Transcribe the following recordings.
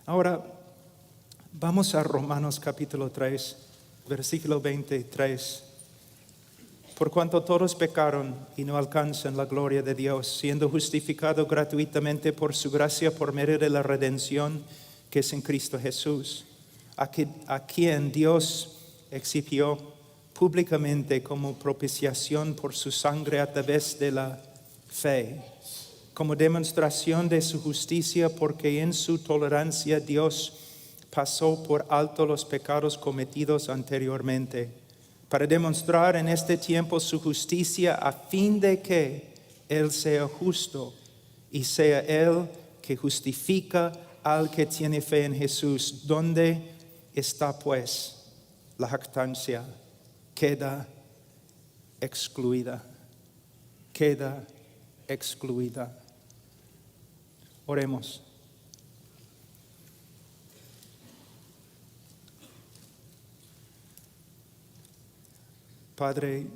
Ahora, vamos a Romanos capítulo 3, versículo 23. Por cuanto todos pecaron y no alcanzan la gloria de Dios, siendo justificados gratuitamente por su gracia por medio de la redención que es en Cristo Jesús, a quien Dios exhibió públicamente como propiciación por su sangre a través de la fe, como demostración de su justicia, porque en su tolerancia Dios pasó por alto los pecados cometidos anteriormente, para demostrar en este tiempo su justicia, a fin de que Él sea justo y sea Él que justifica al que tiene fe en Jesús. ¿Dónde está pues la jactancia? Queda excluida. Queda excluida. Oremos. Padre,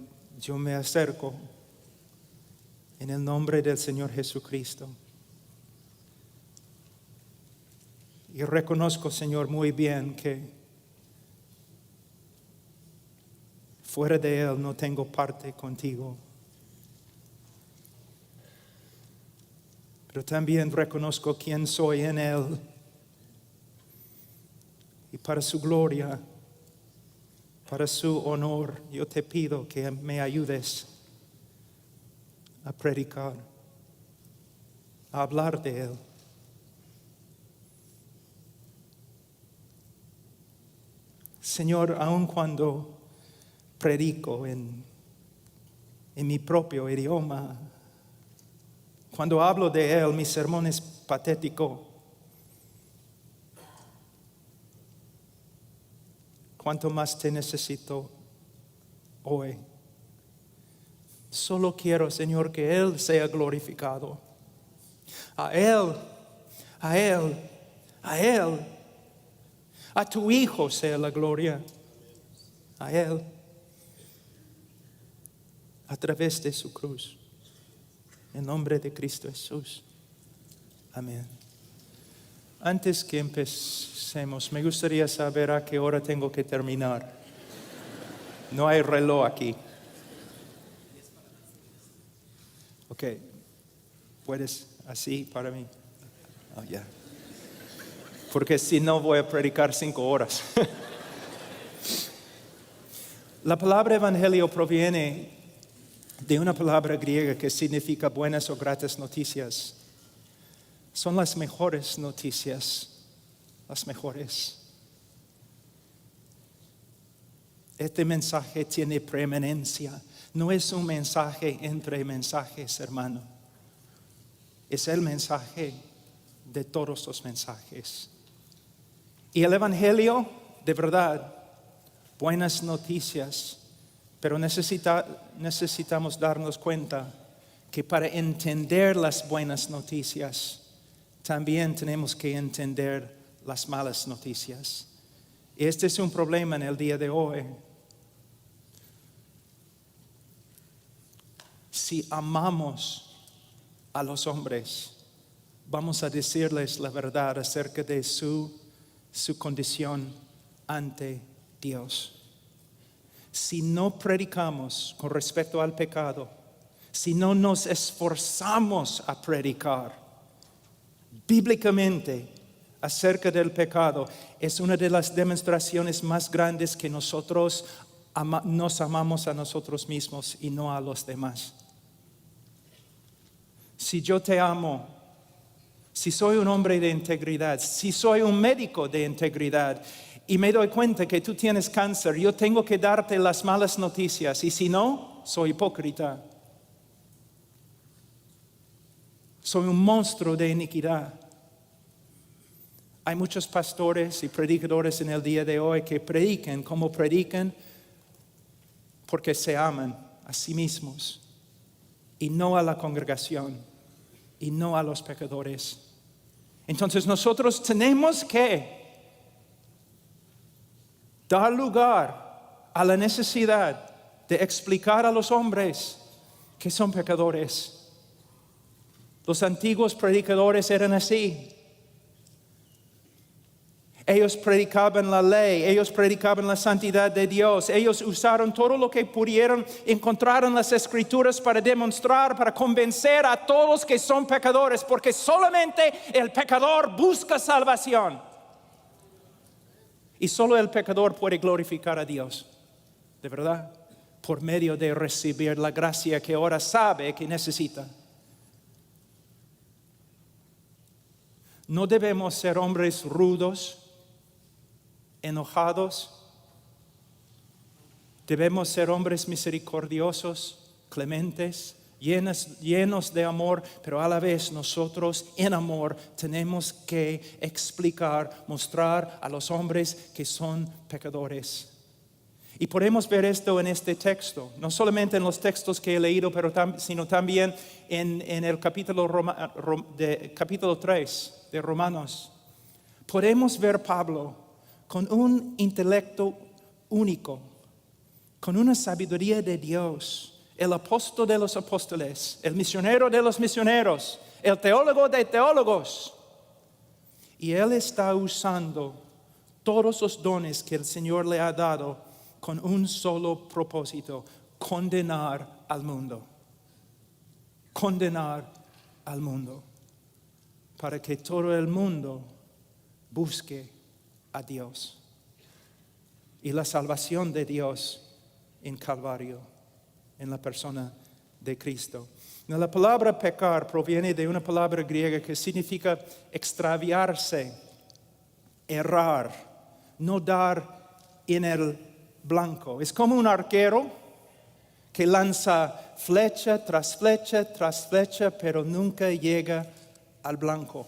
yo me acerco en el nombre del Señor Jesucristo. Y reconozco, Señor, muy bien que fuera de Él no tengo parte contigo. Pero también reconozco quién soy en Él. Y para su gloria, para su honor, yo te pido que me ayudes a predicar, a hablar de Él. Señor, aun cuando predico en mi propio idioma, cuando hablo de Él, mi sermón es patético. ¿Cuánto más te necesito hoy? Solo quiero, Señor, que Él sea glorificado. A Él, a Él, a Él, a tu Hijo sea la gloria. A Él, a través de su cruz. En nombre de Cristo Jesús. Amén. Antes que empecemos, me gustaría saber a qué hora tengo que terminar. No hay reloj aquí. Ok. ¿Puedes así para mí? Oh, ya. Porque si no voy a predicar 5 horas. La palabra evangelio proviene de una palabra griega que significa buenas o gratas noticias. Son las mejores noticias, las mejores. Este mensaje tiene preeminencia. No es un mensaje entre mensajes, hermano. Es el mensaje de todos los mensajes. Y el evangelio, de verdad, buenas noticias. Pero necesitamos darnos cuenta que para entender las buenas noticias, también tenemos que entender las malas noticias. Y este es un problema en el día de hoy. Si amamos a los hombres, vamos a decirles la verdad acerca de su condición ante Dios. Si no predicamos con respecto al pecado, si no nos esforzamos a predicar bíblicamente acerca del pecado, es una de las demostraciones más grandes que nosotros nos amamos a nosotros mismos y no a los demás. Si yo te amo, si soy un hombre de integridad, si soy un médico de integridad y me doy cuenta que tú tienes cáncer, yo tengo que darte las malas noticias, y si no, soy hipócrita. Soy un monstruo de iniquidad. Hay muchos pastores y predicadores en el día de hoy que predican como predican porque se aman a sí mismos y no a la congregación y no a los pecadores. Entonces nosotros tenemos que dar lugar a la necesidad de explicar a los hombres que son pecadores. Los antiguos predicadores eran así. Ellos predicaban la ley, ellos predicaban la santidad de Dios, ellos usaron todo lo que pudieron encontrar en las Escrituras para demostrar, para convencer a todos que son pecadores, porque solamente el pecador busca salvación. Y solo el pecador puede glorificar a Dios, de verdad, por medio de recibir la gracia que ahora sabe que necesita. No debemos ser hombres rudos, enojados. Debemos ser hombres misericordiosos, clementes, llenos de amor, pero a la vez nosotros en amor tenemos que explicar, mostrar a los hombres que son pecadores. Y podemos ver esto en este texto, no solamente en los textos que he leído, sino también en el capítulo 3 de Romanos. Podemos ver Pablo con un intelecto único, con una sabiduría de Dios, el apóstol de los apóstoles, el misionero de los misioneros, el teólogo de teólogos. Y él está usando todos los dones que el Señor le ha dado con un solo propósito: condenar al mundo. Condenar al mundo, para que todo el mundo busque a Dios y la salvación de Dios en Calvario, en la persona de Cristo. La palabra pecar proviene de una palabra griega que significa extraviarse, errar, no dar en el blanco. Es como un arquero que lanza flecha tras flecha tras flecha, pero nunca llega al blanco.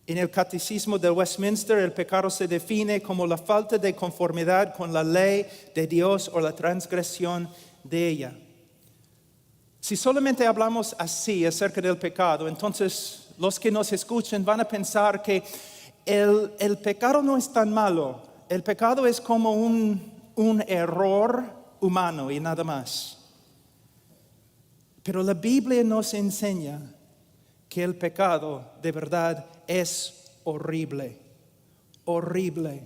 En el Catecismo de Westminster, el pecado se define como la falta de conformidad con la ley de Dios o la transgresión de ella. Si solamente hablamos así acerca del pecado, entonces los que nos escuchan van a pensar que el pecado no es tan malo. El pecado es como un error humano y nada más. Pero la Biblia nos enseña que el pecado de verdad es horrible, horrible.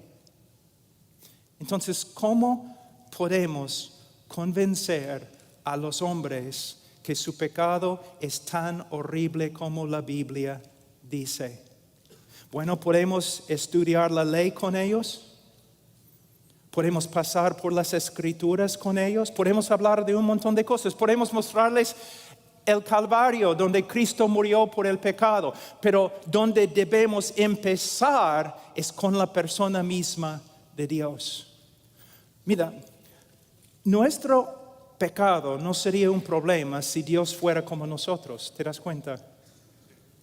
Entonces, ¿cómo podemos convencer a los hombres que su pecado es tan horrible como la Biblia dice? Bueno, podemos estudiar la ley con ellos, podemos pasar por las Escrituras con ellos, podemos hablar de un montón de cosas, podemos mostrarles el Calvario, donde Cristo murió por el pecado, pero donde debemos empezar es con la persona misma de Dios. Mira, nuestro pecado no sería un problema si Dios fuera como nosotros, ¿te das cuenta?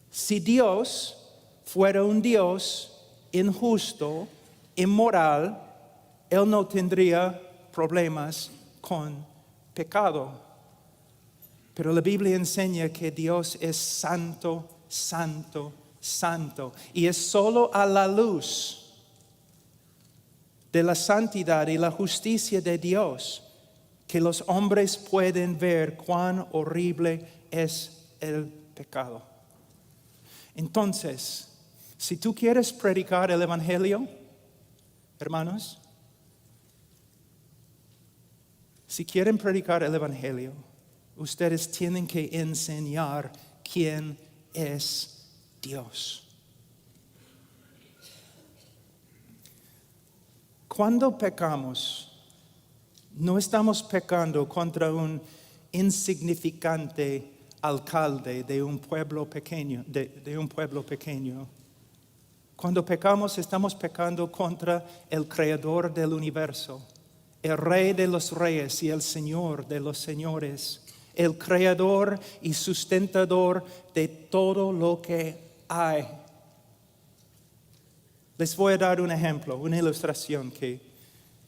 Si Dios fuera un Dios injusto, inmoral, Él no tendría problemas con pecado. Pero la Biblia enseña que Dios es santo, santo, santo. Y es solo a la luz de la santidad y la justicia de Dios que los hombres pueden ver cuán horrible es el pecado. Entonces, si tú quieres predicar el Evangelio, hermanos, si quieren predicar el Evangelio, ustedes tienen que enseñar quién es Dios. Cuando pecamos, no estamos pecando contra un insignificante alcalde de un pueblo pequeño, de un pueblo pequeño. Cuando pecamos, estamos pecando contra el Creador del universo, el Rey de los reyes y el Señor de los señores, el Creador y sustentador de todo lo que hay. Les voy a dar un ejemplo, una ilustración que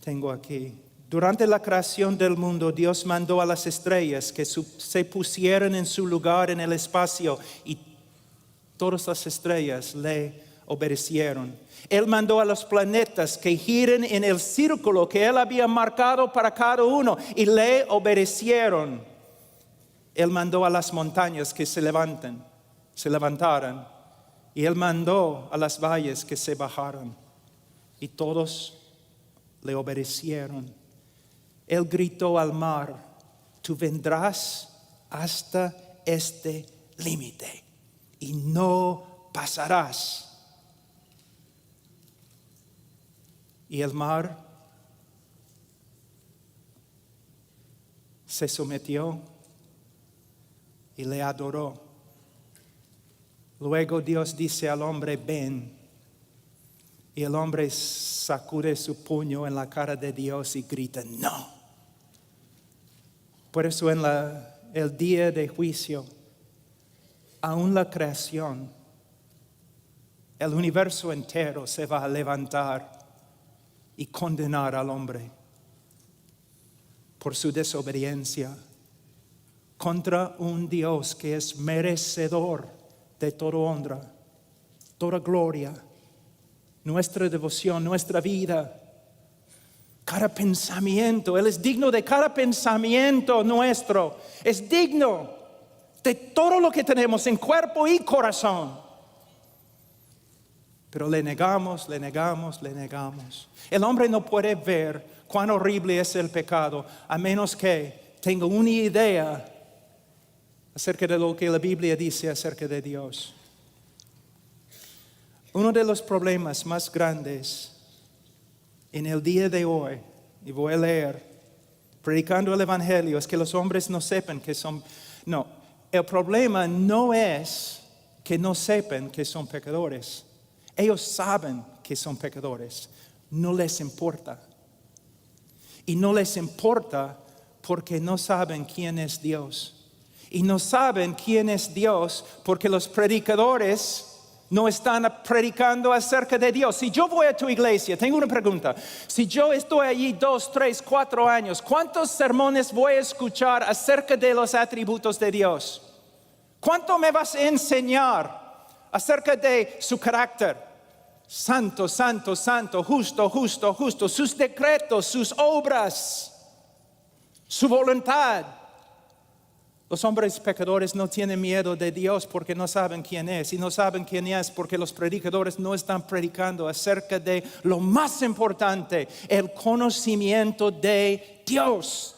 tengo aquí. Durante la creación del mundo, Dios mandó a las estrellas que se pusieran en su lugar en el espacio y todas las estrellas le obedecieron. Él mandó a los planetas que giren en el círculo que Él había marcado para cada uno y le obedecieron. Él mandó a las montañas que se levantaran Y él mandó a las valles que se bajaran, y todos le obedecieron. Él gritó al mar: tú vendrás hasta este límite y no pasarás. Y el mar se sometió y le adoró. Luego Dios dice al hombre: ven. Y el hombre sacude su puño en la cara de Dios y grita: no. Por eso en el día de juicio, aún la creación, el universo entero se va a levantar y condenar al hombre por su desobediencia contra un Dios que es merecedor de toda honra, toda gloria, nuestra devoción, nuestra vida, cada pensamiento. Él es digno de cada pensamiento nuestro. Es digno de todo lo que tenemos en cuerpo y corazón. Pero le negamos, le negamos, le negamos. El hombre no puede ver cuán horrible es el pecado a menos que tenga una idea acerca de lo que la Biblia dice acerca de Dios. Uno de los problemas más grandes en el día de hoy, y voy a leer, predicando el Evangelio, es que los hombres no sepan que son... No, el problema no es que no sepan que son pecadores. Ellos saben que son pecadores, no les importa. Y no les importa porque no saben quién es Dios. Y no saben quién es Dios porque los predicadores no están predicando acerca de Dios. Si yo voy a tu iglesia, tengo una pregunta. Si yo estoy allí 2, 3, 4 años, ¿cuántos sermones voy a escuchar acerca de los atributos de Dios? ¿Cuánto me vas a enseñar acerca de su carácter? Santo, santo, santo, justo, justo, justo. Sus decretos, sus obras, su voluntad. Los hombres pecadores no tienen miedo de Dios porque no saben quién es. Y no saben quién es porque los predicadores no están predicando acerca de lo más importante, el conocimiento de Dios.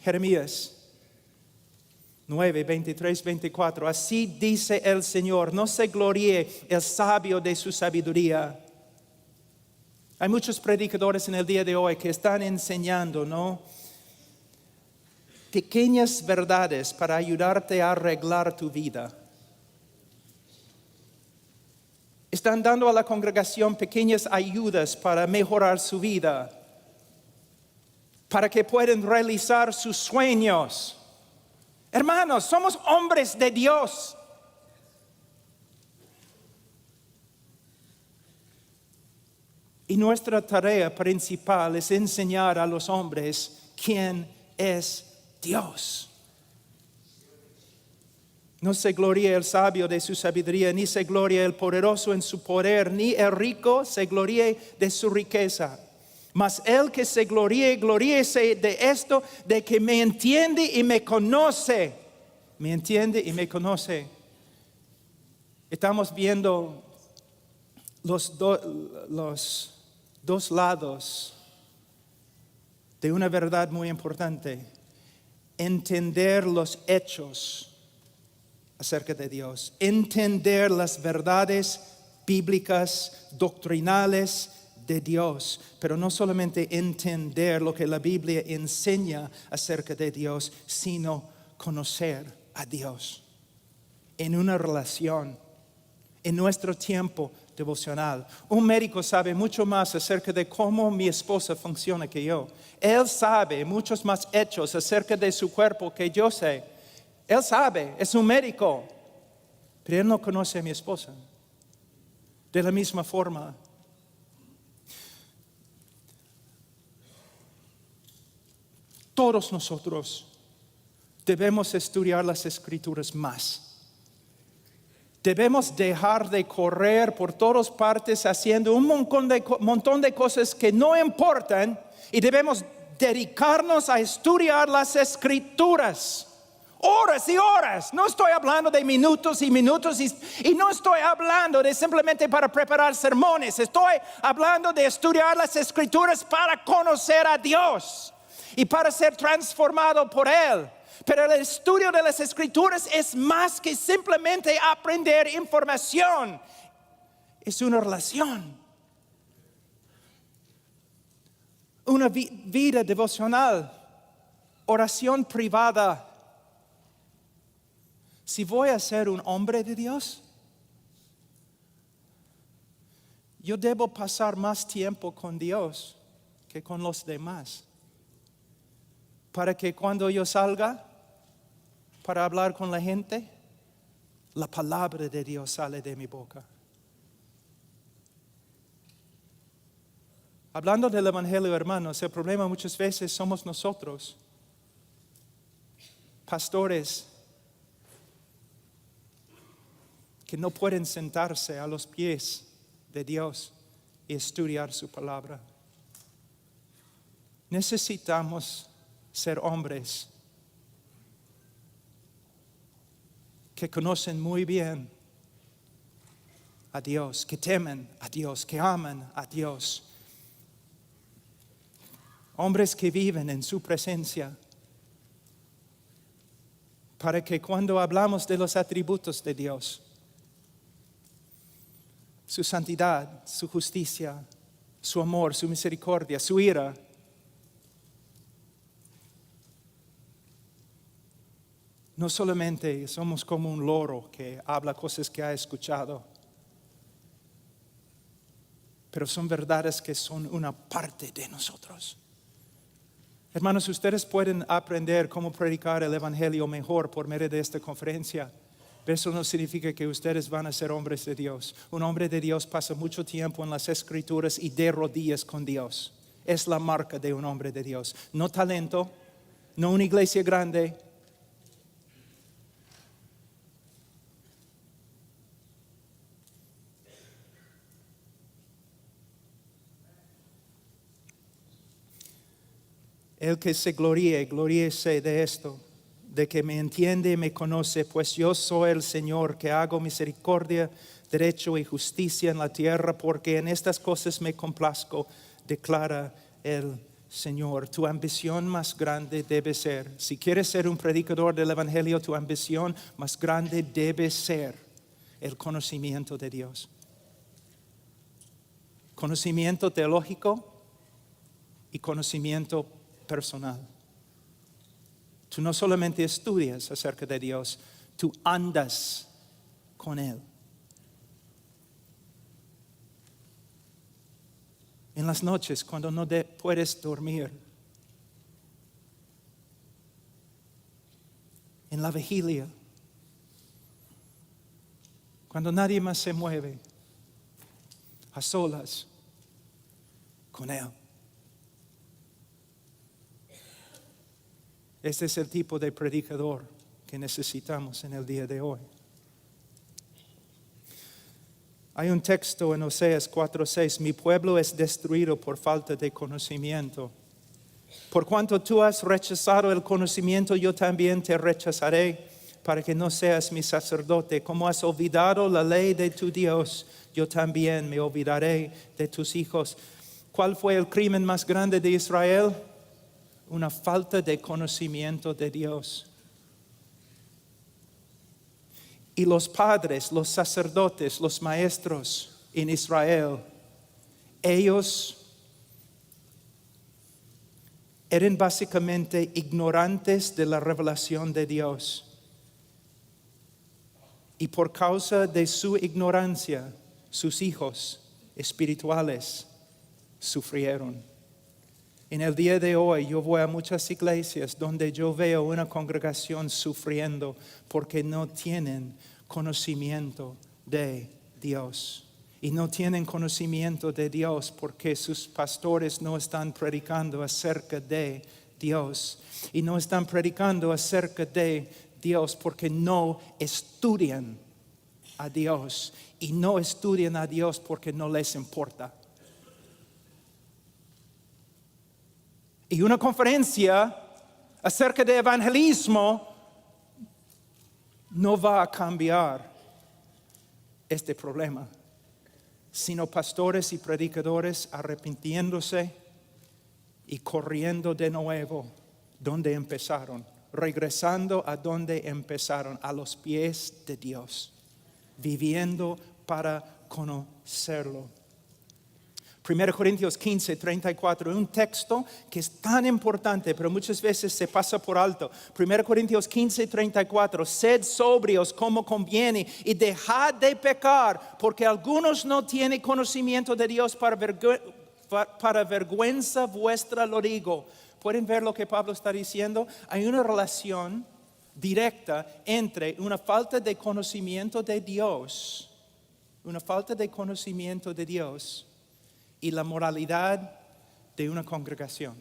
Jeremías 9, 23, 24. Así dice el Señor: no se gloríe el sabio de su sabiduría. Hay muchos predicadores en el día de hoy que están enseñando, ¿no?, pequeñas verdades para ayudarte a arreglar tu vida. Están dando a la congregación pequeñas ayudas para mejorar su vida, para que puedan realizar sus sueños. Hermanos, somos hombres de Dios. Y nuestra tarea principal es enseñar a los hombres quién es Dios. No se gloríe el sabio de su sabiduría, ni se gloríe el poderoso en su poder, ni el rico se gloríe de su riqueza. Mas el que se gloríe, gloríese de esto, de que me entiende y me conoce. Me entiende y me conoce. Estamos viendo los dos lados de una verdad muy importante. Entender los hechos acerca de Dios. Entender las verdades bíblicas, doctrinales de Dios. Pero no solamente entender lo que la Biblia enseña acerca de Dios, sino conocer a Dios en una relación, en nuestro tiempo devocional. Un médico sabe mucho más acerca de cómo mi esposa funciona que yo. Él sabe muchos más hechos acerca de su cuerpo que yo sé. Él sabe, es un médico, pero él no conoce a mi esposa. De la misma forma, todos nosotros debemos estudiar las Escrituras más. Debemos dejar de correr por todas partes haciendo un montón de cosas que no importan y debemos dedicarnos a estudiar las Escrituras. Horas y horas. No estoy hablando de minutos y minutos y no estoy hablando de simplemente para preparar sermones. Estoy hablando de estudiar las Escrituras para conocer a Dios y para ser transformado por Él. Pero el estudio de las Escrituras es más que simplemente aprender información. Es una relación. Una vida devocional. Oración privada. Si voy a ser un hombre de Dios, yo debo pasar más tiempo con Dios que con los demás. Para que cuando yo salga para hablar con la gente, la palabra de Dios sale de mi boca. Hablando del Evangelio, hermanos, el problema muchas veces somos nosotros, pastores, que no pueden sentarse a los pies de Dios y estudiar su palabra. Necesitamos ser hombres que conocen muy bien a Dios, que temen a Dios, que aman a Dios. Hombres que viven en su presencia. Para que cuando hablamos de los atributos de Dios, su santidad, su justicia, su amor, su misericordia, su ira, no solamente somos como un loro que habla cosas que ha escuchado, pero son verdades que son una parte de nosotros. Hermanos, ustedes pueden aprender cómo predicar el Evangelio mejor por medio de esta conferencia. Pero eso no significa que ustedes van a ser hombres de Dios. Un hombre de Dios pasa mucho tiempo en las Escrituras y de rodillas con Dios. Es la marca de un hombre de Dios. No talento, no una iglesia grande. El que se gloríe, gloríese de esto, de que me entiende y me conoce, pues yo soy el Señor que hago misericordia, derecho y justicia en la tierra, porque en estas cosas me complazco, declara el Señor. Tu ambición más grande debe ser, si quieres ser un predicador del Evangelio, tu ambición más grande debe ser el conocimiento de Dios. Conocimiento teológico y conocimiento personal. Tú no solamente estudias acerca de Dios, tú andas con Él. En las noches, cuando no puedes dormir, en la vigilia, cuando nadie más se mueve, a solas con Él. Este es el tipo de predicador que necesitamos en el día de hoy. Hay un texto en Oseas 4:6, mi pueblo es destruido por falta de conocimiento. Por cuanto tú has rechazado el conocimiento, yo también te rechazaré para que no seas mi sacerdote. Como has olvidado la ley de tu Dios, yo también me olvidaré de tus hijos. ¿Cuál fue el crimen más grande de Israel? Una falta de conocimiento de Dios. Y los padres, los sacerdotes, los maestros en Israel, ellos eran básicamente ignorantes de la revelación de Dios. Y por causa de su ignorancia, sus hijos espirituales sufrieron. En el día de hoy yo voy a muchas iglesias donde yo veo una congregación sufriendo porque no tienen conocimiento de Dios. Y no tienen conocimiento de Dios porque sus pastores no están predicando acerca de Dios. Y no están predicando acerca de Dios porque no estudian a Dios. Y no estudian a Dios porque no les importa. Y una conferencia acerca de evangelismo no va a cambiar este problema, sino pastores y predicadores arrepintiéndose y corriendo de nuevo donde empezaron, regresando a donde empezaron, a los pies de Dios, viviendo para conocerlo. 1 Corintios 15, 34, un texto que es tan importante, pero muchas veces se pasa por alto. 1 Corintios 15, 34, sed sobrios como conviene y dejad de pecar, porque algunos no tienen conocimiento de Dios, para vergüenza vuestra lo digo. ¿Pueden ver lo que Pablo está diciendo? Hay una relación directa entre una falta de conocimiento de Dios, y la moralidad de una congregación.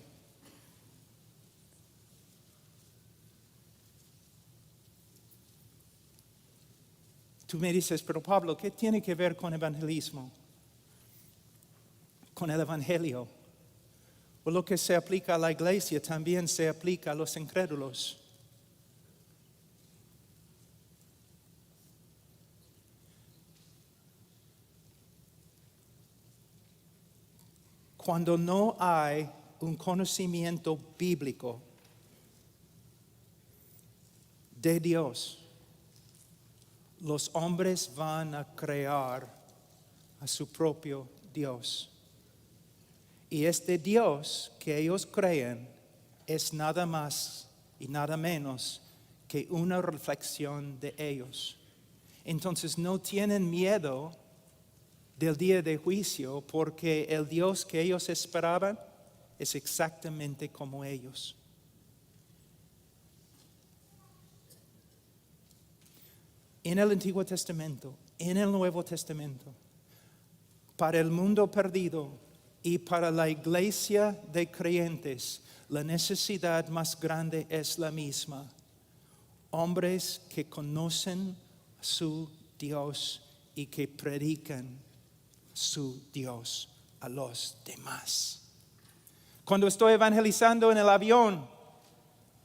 Tú me dices, pero Pablo, ¿qué tiene que ver con evangelismo? Con el evangelio. O lo que se aplica a la iglesia también se aplica a los incrédulos. Cuando no hay un conocimiento bíblico de Dios, los hombres van a crear a su propio Dios. Y este Dios que ellos creen es nada más y nada menos que una reflexión de ellos. Entonces no tienen miedo del día de juicio, porque el Dios que ellos esperaban es exactamente como ellos. En el Antiguo Testamento, en el Nuevo Testamento, para el mundo perdido y para la iglesia de creyentes, la necesidad más grande es la misma. Hombres que conocen a su Dios y que predican su Dios a los demás. Cuando estoy evangelizando en el avión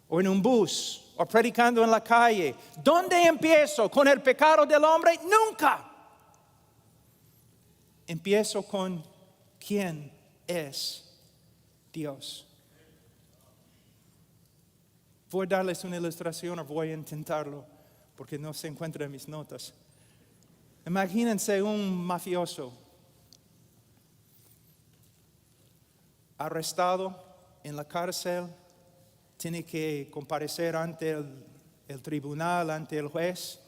o en un bus o predicando en la calle, ¿dónde empiezo? ¿Con el pecado del hombre? Nunca. Empiezo con quién es Dios. Voy a darles una ilustración, o voy a intentarlo porque no se encuentra en mis notas. Imagínense un mafioso arrestado en la cárcel, tiene que comparecer ante el tribunal, ante el juez,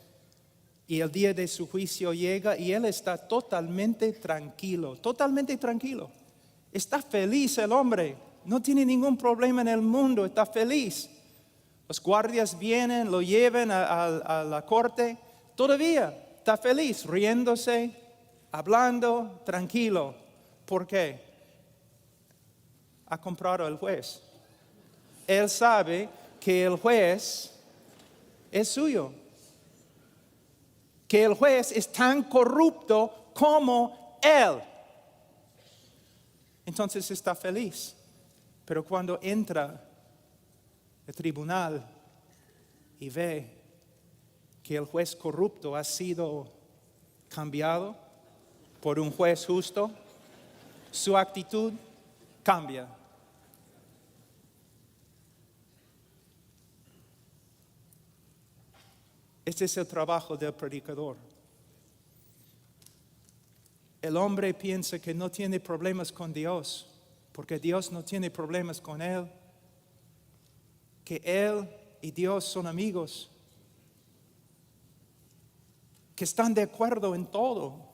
y el día de su juicio llega y él está totalmente tranquilo. Está feliz el hombre, no tiene ningún problema en el mundo, está feliz. Los guardias vienen, lo llevan a la corte, todavía está feliz, riéndose, hablando, tranquilo. ¿Por qué? Ha comprado al juez. Él sabe que el juez es suyo, que el juez es tan corrupto como él. Entonces está feliz. Pero cuando entra al tribunal y ve que el juez corrupto ha sido cambiado por un juez justo, su actitud cambia. Este es el trabajo del predicador. El hombre piensa que no tiene problemas con Dios, porque Dios no tiene problemas con él, que él y Dios son amigos, que están de acuerdo en todo.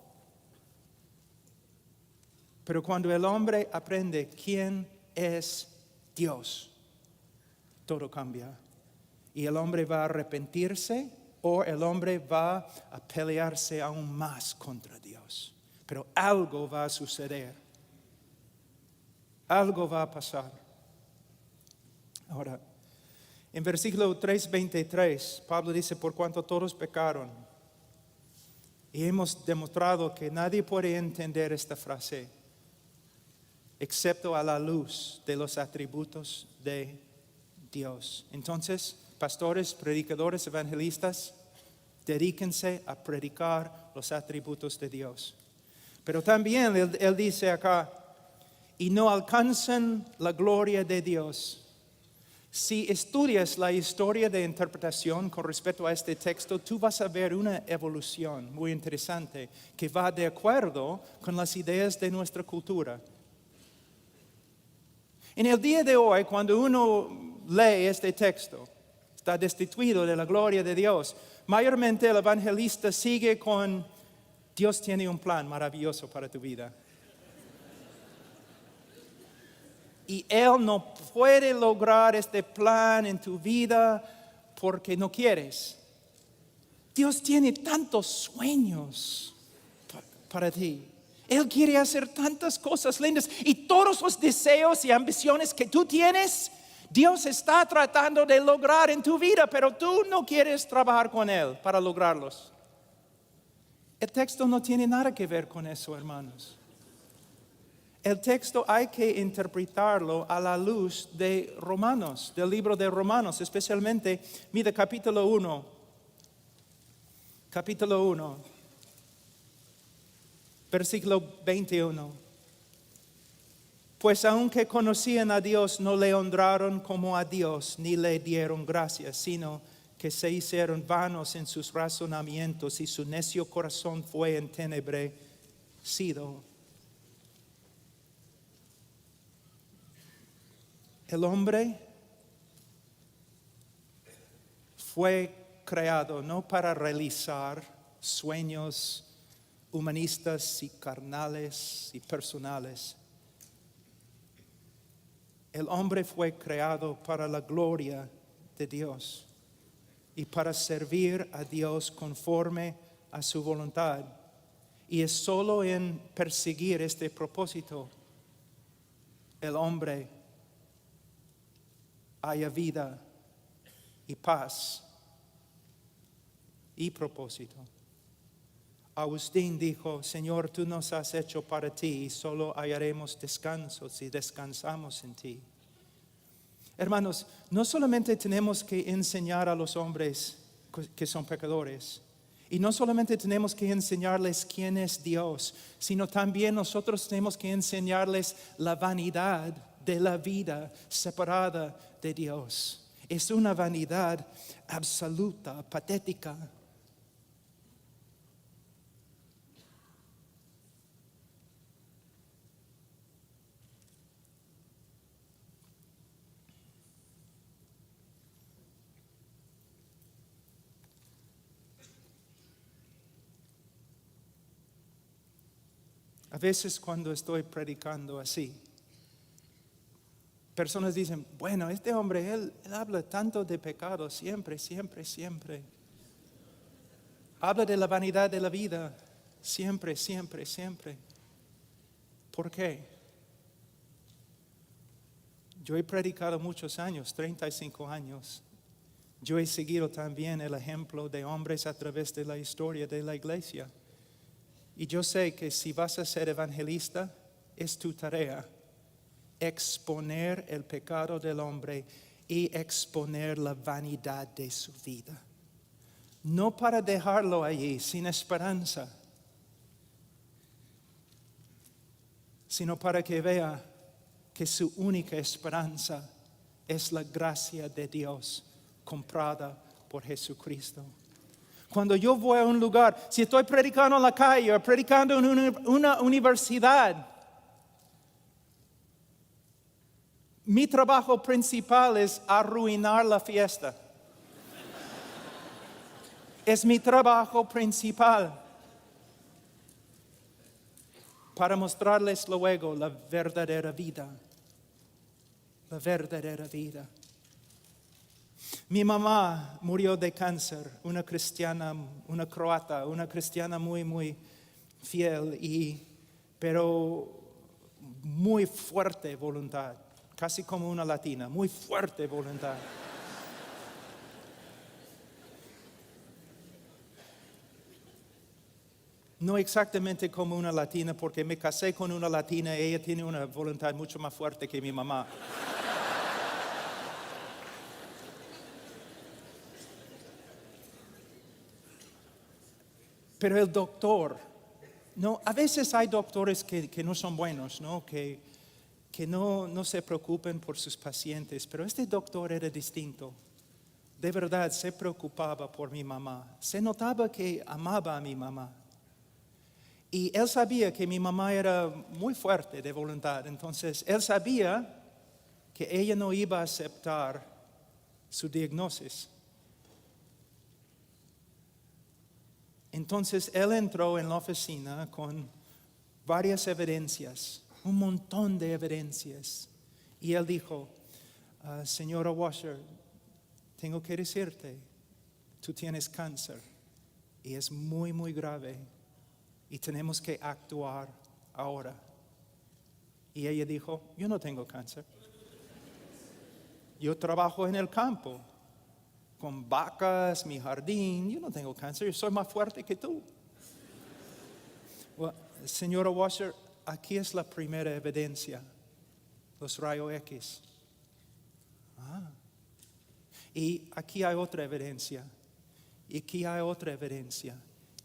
Pero cuando el hombre aprende quién es Dios, todo cambia. Y el hombre va a arrepentirse, o el hombre va a pelearse aún más contra Dios. Pero algo va a suceder. Algo va a pasar. Ahora, en versículo 3:23, Pablo dice, por cuanto todos pecaron. Y hemos demostrado que nadie puede entender esta frase, excepto a la luz de los atributos de Dios. Entonces, pastores, predicadores, evangelistas, Dedíquense a predicar los atributos de Dios. Pero también él dice acá, y no alcanzan la gloria de Dios. Si estudias la historia de interpretación con respecto a este texto, tú vas a ver una evolución muy interesante que va de acuerdo con las ideas de nuestra cultura. En el día de hoy, cuando uno lee este texto, está destituido de la gloria de Dios, mayormente el evangelista sigue con, Dios tiene un plan maravilloso para tu vida. Y Él no puede lograr este plan en tu vida porque no quieres. Dios tiene tantos sueños para ti. Él quiere hacer tantas cosas lindas. Y todos los deseos y ambiciones que tú tienes, Dios está tratando de lograr en tu vida, pero tú no quieres trabajar con Él para lograrlos. El texto no tiene nada que ver con eso, hermanos. El texto hay que interpretarlo a la luz de Romanos, del libro de Romanos, especialmente, mira, capítulo 1, versículo 21. Pues aunque conocían a Dios, no le honraron como a Dios, ni le dieron gracias, sino que se hicieron vanos en sus razonamientos y su necio corazón fue entenebrecido. El hombre fue creado no para realizar sueños humanistas y carnales y personales. El hombre fue creado para la gloria de Dios y para servir a Dios conforme a su voluntad. Y es solo en perseguir este propósito el hombre haya vida y paz y propósito. Agustín dijo, Señor, tú nos has hecho para ti y solo hallaremos descanso si descansamos en ti. Hermanos, no solamente tenemos que enseñar a los hombres que son pecadores, y no solamente tenemos que enseñarles quién es Dios, sino también nosotros tenemos que enseñarles la vanidad de la vida separada de Dios. Es una vanidad absoluta, patética. A veces cuando estoy predicando así, personas dicen, bueno, este hombre, él habla tanto de pecado, siempre. Habla de la vanidad de la vida, siempre. ¿Por qué? Yo he predicado muchos años, 35 años. Yo he seguido también el ejemplo de hombres a través de la historia de la iglesia. Y yo sé que si vas a ser evangelista, es tu tarea exponer el pecado del hombre y exponer la vanidad de su vida. No para dejarlo allí sin esperanza, sino para que vea que su única esperanza es la gracia de Dios comprada por Jesucristo. Cuando yo voy a un lugar, si estoy predicando en la calle o predicando en una universidad, mi trabajo principal es arruinar la fiesta. Es mi trabajo principal para mostrarles luego la verdadera vida. La verdadera vida. Mi mamá murió de cáncer, una cristiana, una croata, una cristiana muy fiel, pero muy fuerte voluntad, casi como una latina, muy fuerte voluntad. No exactamente como una latina, porque me casé con una latina y ella tiene una voluntad mucho más fuerte que mi mamá. Pero el doctor, no, a veces hay doctores que no son buenos, ¿no? Que no se preocupen por sus pacientes, pero este doctor era distinto. De verdad se preocupaba por mi mamá. Se notaba que amaba a mi mamá. Y él sabía que mi mamá era muy fuerte de voluntad. Entonces, él sabía que ella no iba a aceptar su diagnosis. Entonces, él entró en la oficina con varias evidencias, un montón de evidencias. Y él dijo, señora Washer, tengo que decirte, tú tienes cáncer y es muy, muy grave y tenemos que actuar ahora. Y ella dijo, yo no tengo cáncer. Yo trabajo en el campo, con vacas, mi jardín, yo no tengo cáncer, yo soy más fuerte que tú. Well, señora Washer, aquí es la primera evidencia, los rayos X. Y aquí hay otra evidencia, y aquí hay otra evidencia,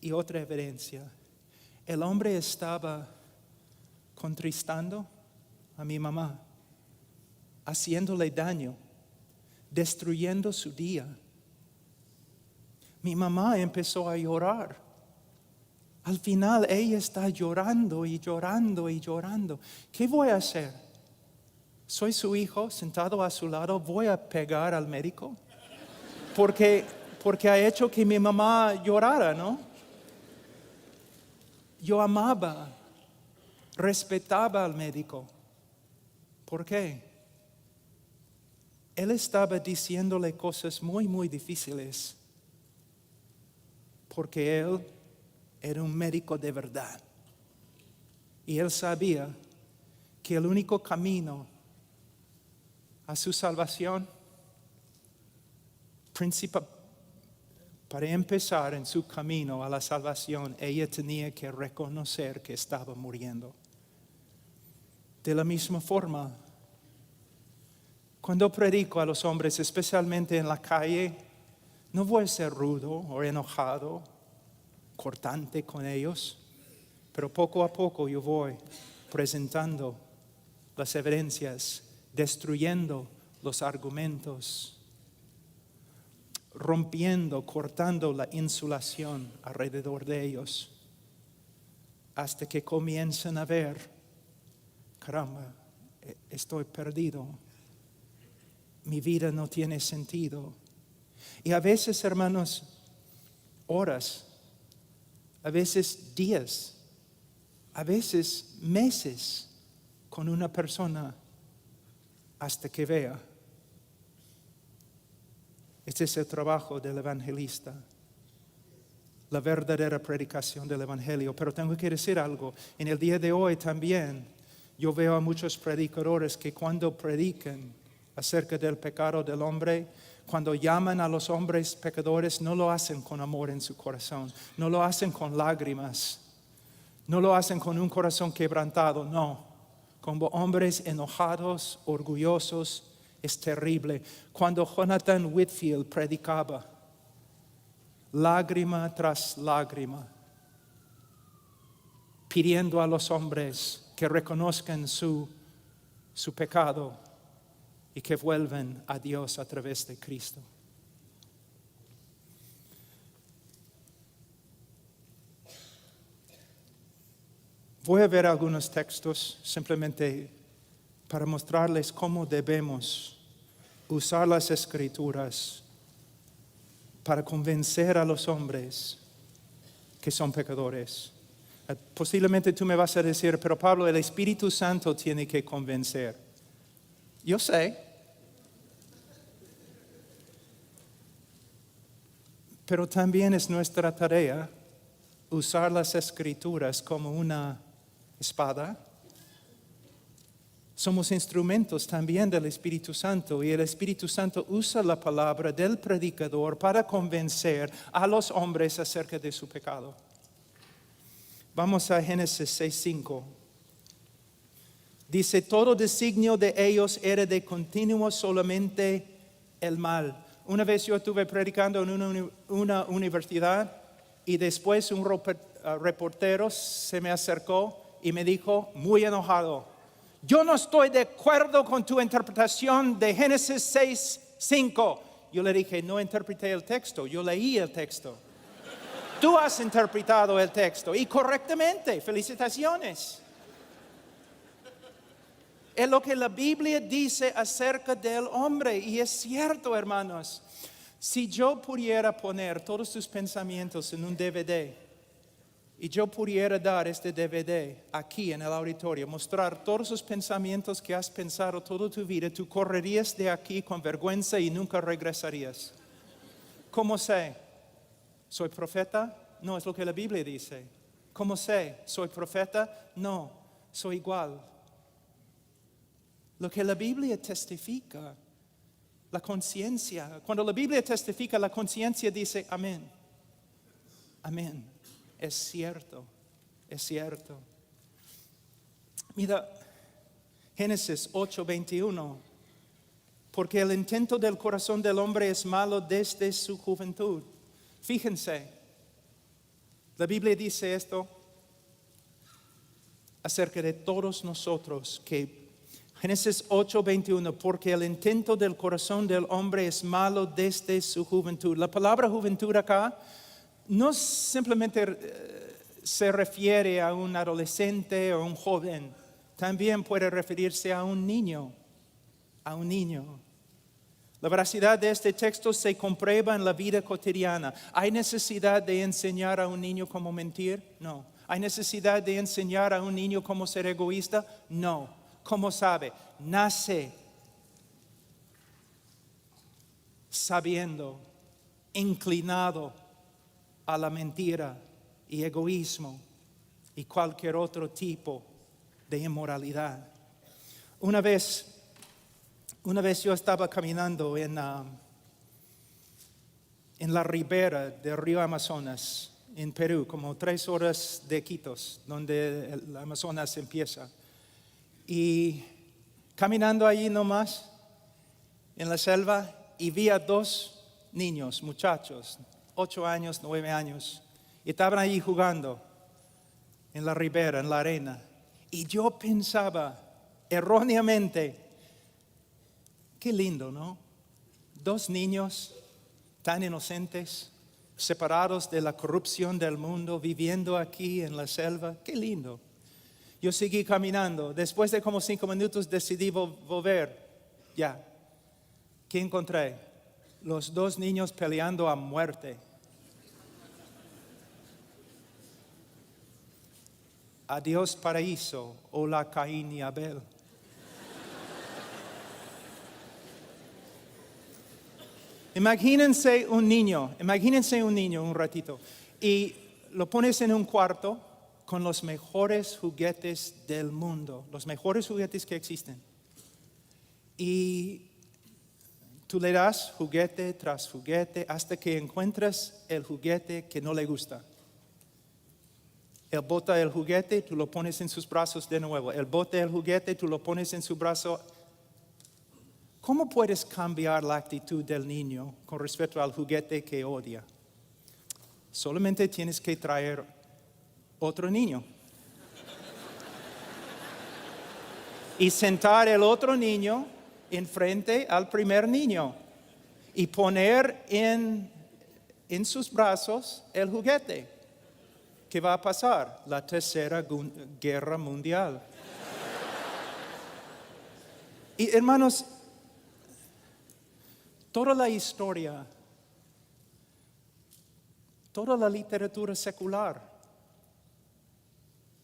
y otra evidencia. El hombre estaba contristando a mi mamá, haciéndole daño, destruyendo su día. Mi mamá empezó a llorar. Al final ella está llorando y llorando y llorando. ¿Qué voy a hacer? Soy su hijo sentado a su lado. ¿Voy a pegar al médico? Porque ha hecho que mi mamá llorara, ¿no? Yo amaba, respetaba al médico. ¿Por qué? Él estaba diciéndole cosas muy, muy difíciles. Porque él era un médico de verdad. Y él sabía que el único camino a su salvación, para empezar en su camino a la salvación, ella tenía que reconocer que estaba muriendo. De la misma forma, cuando predico a los hombres, especialmente en la calle, no voy a ser rudo o enojado, cortante con ellos, pero poco a poco yo voy presentando las evidencias, destruyendo los argumentos, rompiendo, cortando la insulación alrededor de ellos, hasta que comiencen a ver, caramba, estoy perdido, mi vida no tiene sentido. Y a veces, hermanos, horas, a veces días, a veces meses con una persona hasta que vea. Este es el trabajo del evangelista, la verdadera predicación del evangelio. Pero tengo que decir algo, en el día de hoy también yo veo a muchos predicadores que cuando predican acerca del pecado del hombre, cuando llaman a los hombres pecadores, no lo hacen con amor en su corazón, no lo hacen con lágrimas, no lo hacen con un corazón quebrantado, no, como hombres enojados, orgullosos. Es terrible. Cuando Jonathan Whitfield predicaba, lágrima tras lágrima, pidiendo a los hombres que reconozcan su pecado y que vuelvan a Dios a través de Cristo. Voy a ver algunos textos simplemente para mostrarles cómo debemos usar las Escrituras para convencer a los hombres que son pecadores. Posiblemente tú me vas a decir, pero Pablo, el Espíritu Santo tiene que convencer. Yo sé, pero también es nuestra tarea usar las Escrituras como una espada. Somos instrumentos también del Espíritu Santo y el Espíritu Santo usa la palabra del predicador para convencer a los hombres acerca de su pecado. Vamos a Génesis 6:5. Dice, todo designio de ellos era de continuo solamente el mal. Una vez yo estuve predicando en una universidad Y después un reportero se me acercó y me dijo, muy enojado, yo no estoy de acuerdo con tu interpretación de Génesis 6:5. Yo le dije, no interpreté el texto, yo leí el texto. Tú has interpretado el texto y correctamente, felicitaciones. Es lo que la Biblia dice acerca del hombre y es cierto, hermanos. Si yo pudiera poner todos tus pensamientos en un DVD y yo pudiera dar este DVD aquí en el auditorio, mostrar todos los pensamientos que has pensado toda tu vida, tú correrías de aquí con vergüenza y nunca regresarías. ¿Cómo sé? ¿Soy profeta? No, es lo que la Biblia dice. ¿Cómo sé? ¿Soy profeta? No, soy igual. Lo que la Biblia testifica, la conciencia. Cuando la Biblia testifica, la conciencia dice, amén. Amén. Es cierto, es cierto. Mira, Génesis 8:21. Porque el intento del corazón del hombre es malo desde su juventud. Fíjense, la Biblia dice esto acerca de todos nosotros, que Génesis 8:21, porque el intento del corazón del hombre es malo desde su juventud. La palabra juventud acá no simplemente se refiere a un adolescente o un joven, también puede referirse a un niño, La veracidad de este texto se comprueba en la vida cotidiana. ¿Hay necesidad de enseñar a un niño cómo mentir? No. ¿Hay necesidad de enseñar a un niño cómo ser egoísta? No. ¿Cómo sabe? Nace sabiendo, inclinado a la mentira y egoísmo y cualquier otro tipo de inmoralidad. Una vez yo estaba caminando en la ribera del río Amazonas, en Perú, como 3 horas de Iquitos, donde el Amazonas empieza. Y caminando allí nomás, en la selva, y vi a 2 niños, muchachos, 8 años, 9 años, y estaban allí jugando en la ribera, en la arena. Y yo pensaba erróneamente, qué lindo, ¿no? 2 niños tan inocentes, separados de la corrupción del mundo, viviendo aquí en la selva, qué lindo. Yo seguí caminando. Después de como 5 minutos decidí volver. Ya. ¿Qué encontré? Los 2 niños peleando a muerte. Adiós paraíso, hola Caín y Abel. Imagínense un niño un ratito, y lo pones en un cuarto con los mejores juguetes del mundo, los mejores juguetes que existen. Y tú le das juguete tras juguete hasta que encuentras el juguete que no le gusta. Él bota el juguete, tú lo pones en sus brazos de nuevo. Él bota el juguete, tú lo pones en su brazo. ¿Cómo puedes cambiar la actitud del niño con respecto al juguete que odia? Solamente tienes que traer otro niño. Y sentar el otro niño enfrente al primer niño. Y poner en sus brazos el juguete. ¿Qué va a pasar? La tercera guerra mundial. Y hermanos, toda la historia, toda la literatura secular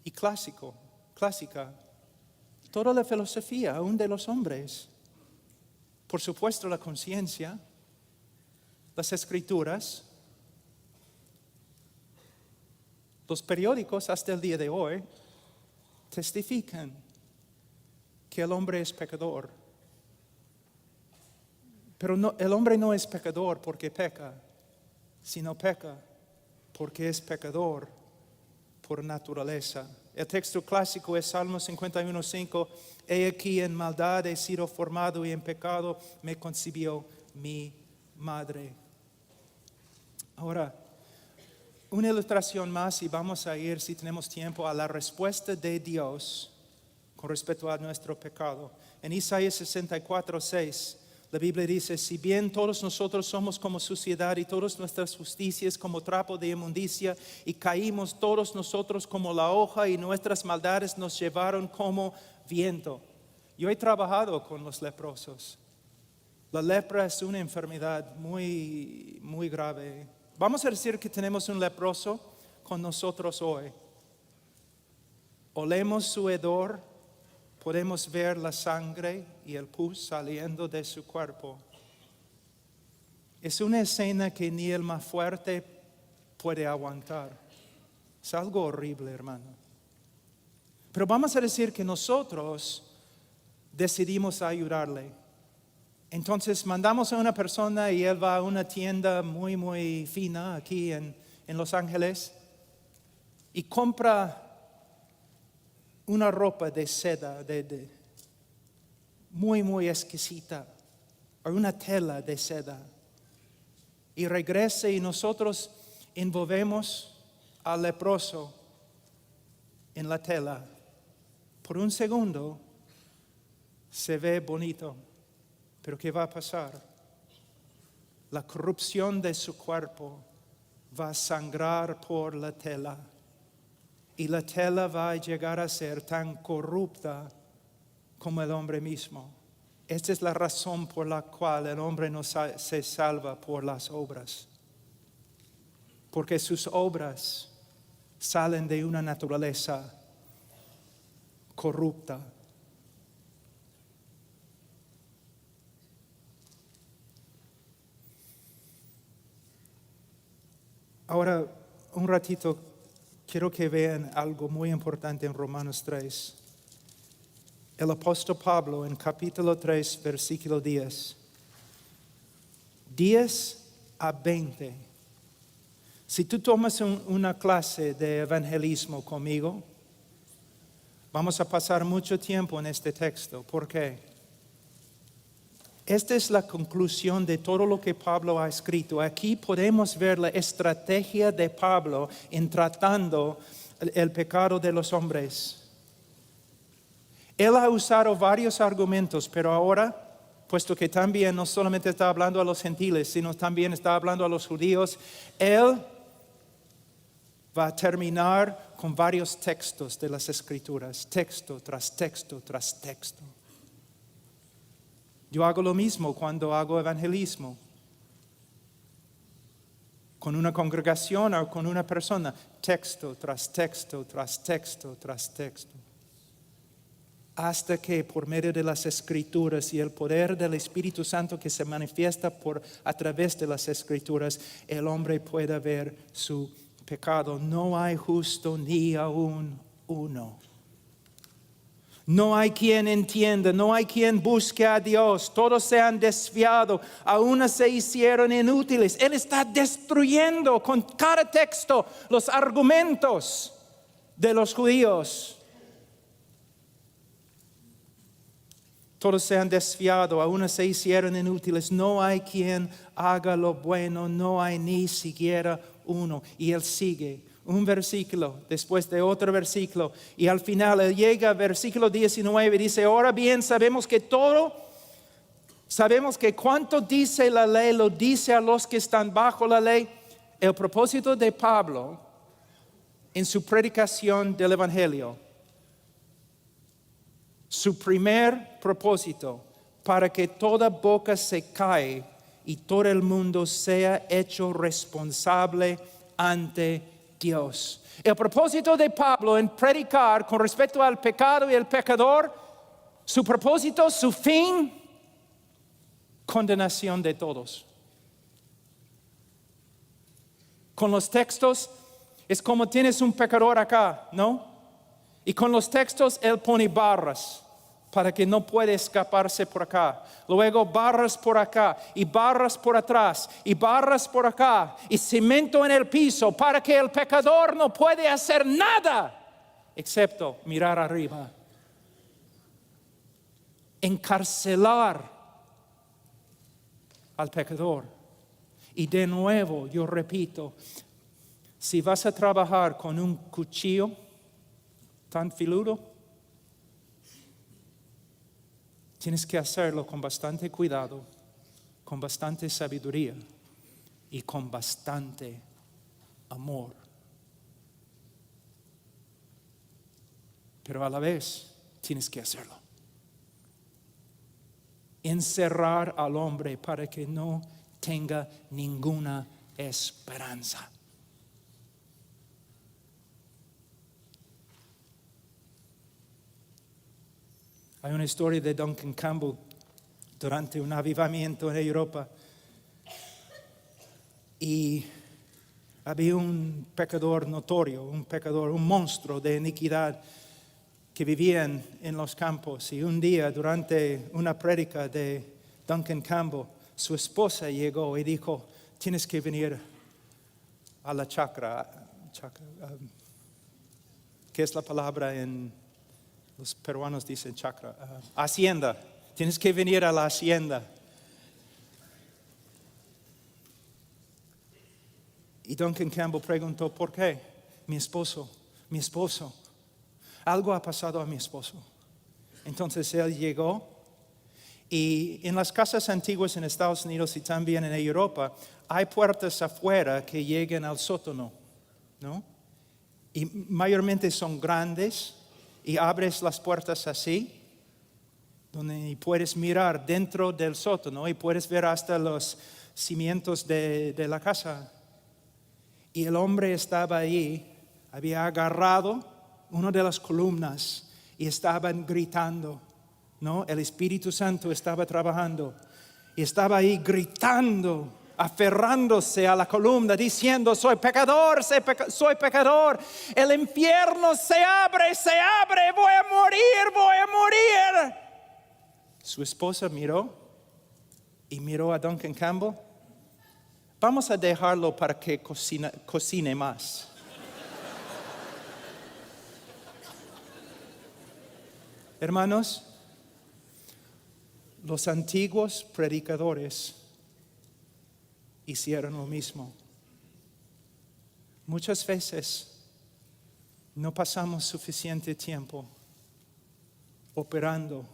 y clásica, toda la filosofía, aún de los hombres, por supuesto la conciencia, las escrituras, los periódicos hasta el día de hoy testifican que el hombre es pecador. Pero no, el hombre no es pecador porque peca, sino peca porque es pecador por naturaleza. El texto clásico es Salmo 51:5. He aquí en maldad he sido formado y en pecado me concibió mi madre. Ahora, una ilustración más y vamos a ir, si tenemos tiempo, a la respuesta de Dios con respecto a nuestro pecado. En Isaías 64:6, la Biblia dice: si bien todos nosotros somos como suciedad y todas nuestras justicias como trapo de inmundicia, y caímos todos nosotros como la hoja y nuestras maldades nos llevaron como viento. Yo he trabajado con los leprosos. La lepra es una enfermedad muy, muy grave. Vamos a decir que tenemos un leproso con nosotros hoy. Olemos su hedor, podemos ver la sangre y el pus saliendo de su cuerpo. Es una escena que ni el más fuerte puede aguantar. Es algo horrible, hermano. Pero vamos a decir que nosotros decidimos ayudarle. Entonces mandamos a una persona y él va a una tienda muy, muy fina aquí en Los Ángeles y compra una ropa de seda muy, muy exquisita, o una tela de seda. Y regresa y nosotros envolvemos al leproso en la tela. Por un segundo se ve bonito, pero ¿qué va a pasar? La corrupción de su cuerpo va a sangrar por la tela. Y la tela va a llegar a ser tan corrupta como el hombre mismo. Esta es la razón por la cual el hombre no se salva por las obras. Porque sus obras salen de una naturaleza corrupta. Ahora, un ratito, quiero que vean algo muy importante en Romanos 3. El apóstol Pablo en capítulo 3, versículo 10. 10 a 20. Si tú tomas una clase de evangelismo conmigo, vamos a pasar mucho tiempo en este texto. ¿Por qué? Esta es la conclusión de todo lo que Pablo ha escrito. Aquí podemos ver la estrategia de Pablo en tratando el pecado de los hombres. Él ha usado varios argumentos, pero ahora, puesto que también no solamente está hablando a los gentiles, sino también está hablando a los judíos, él va a terminar con varios textos de las Escrituras, texto tras texto tras texto. Yo hago lo mismo cuando hago evangelismo, con una congregación o con una persona, texto tras texto tras texto tras texto. Hasta que por medio de las Escrituras y el poder del Espíritu Santo que se manifiesta a través de las Escrituras, el hombre pueda ver su pecado. No hay justo ni aún uno. No hay quien entienda, no hay quien busque a Dios. Todos se han desviado, aún se hicieron inútiles. Él está destruyendo con cada texto los argumentos de los judíos. Todos se han desviado, aún se hicieron inútiles. No hay quien haga lo bueno, no hay ni siquiera uno. Y él sigue. Un versículo, después de otro versículo, y al final él llega al versículo 19 y dice: ahora bien, sabemos que cuanto dice la ley, lo dice a los que están bajo la ley. El propósito de Pablo en su predicación del Evangelio, su primer propósito, para que toda boca se calle y todo el mundo sea hecho responsable ante Dios. El propósito de Pablo en predicar con respecto al pecado y el pecador, su propósito, su fin, condenación de todos. Con los textos es como tienes un pecador acá, ¿no? Y con los textos él pone barras para que no pueda escaparse por acá. Luego barras por acá y barras por atrás y barras por acá y cemento en el piso para que el pecador no puede hacer nada excepto mirar arriba. Encarcelar al pecador. Y de nuevo, yo repito, Si vas a trabajar con un cuchillo tan filudo, tienes que hacerlo con bastante cuidado, con bastante sabiduría y con bastante amor. Pero a la vez tienes que hacerlo. Encerrar al hombre para que no tenga ninguna esperanza. Hay una historia de Duncan Campbell durante un avivamiento en Europa. Y había un pecador notorio, un monstruo de iniquidad que vivía en los campos. Y un día, durante una prédica de Duncan Campbell, su esposa llegó y dijo, tienes que venir a la chacra. ¿Qué es la palabra en... Los peruanos dicen chacra? Hacienda. Tienes que venir a la hacienda. Y Duncan Campbell preguntó, ¿por qué? Mi esposo. Algo ha pasado a mi esposo. Entonces él llegó y en las casas antiguas en Estados Unidos y también en Europa hay puertas afuera que llegan al sótano, ¿no? Y mayormente son grandes y abres las puertas así, donde puedes mirar dentro del sótano y puedes ver hasta los cimientos de la casa. Y el hombre estaba ahí, había agarrado una de las columnas y estaban gritando, ¿no? El Espíritu Santo estaba trabajando y estaba ahí gritando, aferrándose a la columna, diciendo, soy pecador, soy pecador, el infierno se abre, voy a morir. Su esposa miró y miró a Duncan Campbell. Vamos a dejarlo para que cocine más. Hermanos, los antiguos predicadores hicieron lo mismo. Muchas veces no pasamos suficiente tiempo operando,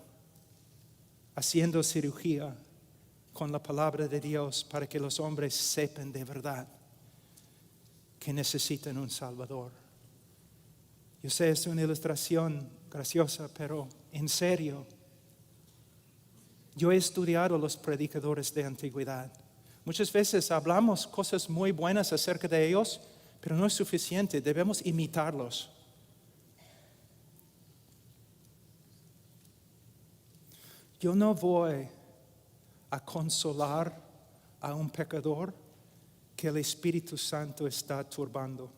haciendo cirugía con la palabra de Dios para que los hombres sepan de verdad que necesitan un Salvador. Yo sé, es una ilustración graciosa, pero en serio, yo he estudiado los predicadores de antigüedad. Muchas veces hablamos cosas muy buenas acerca de ellos, pero no es suficiente, debemos imitarlos. Yo no voy a consolar a un pecador que el Espíritu Santo está turbando.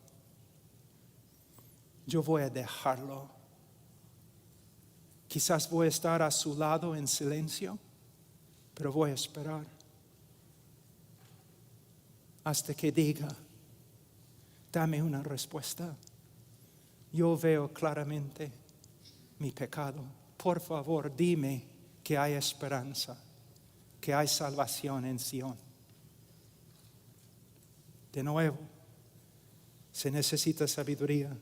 Yo voy a dejarlo. Quizás voy a estar a su lado en silencio, pero voy a esperar hasta que diga, dame una respuesta. Yo veo claramente mi pecado. Por favor, dime que hay esperanza, que hay salvación en Sion. De nuevo, se necesita sabiduría.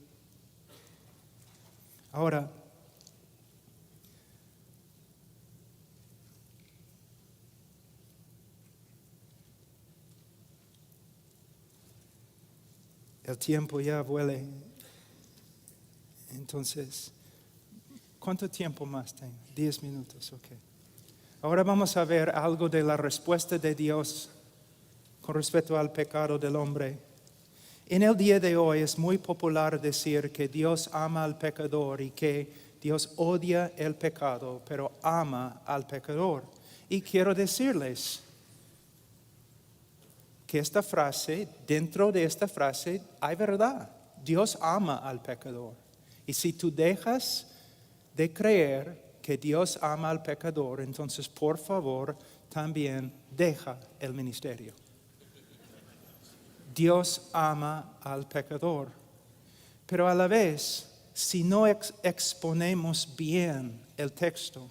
Ahora, el tiempo ya vuela. Entonces, ¿cuánto tiempo más tengo? 10 minutos, ok. Ahora vamos a ver algo de la respuesta de Dios con respecto al pecado del hombre. En el día de hoy es muy popular decir que Dios ama al pecador y que Dios odia el pecado, pero ama al pecador. Y quiero decirles que esta frase, dentro de esta frase hay verdad. Dios ama al pecador. Y si tú dejas de creer que Dios ama al pecador, entonces por favor también deja el ministerio. Dios ama al pecador. Pero a la vez, si no exponemos bien el texto,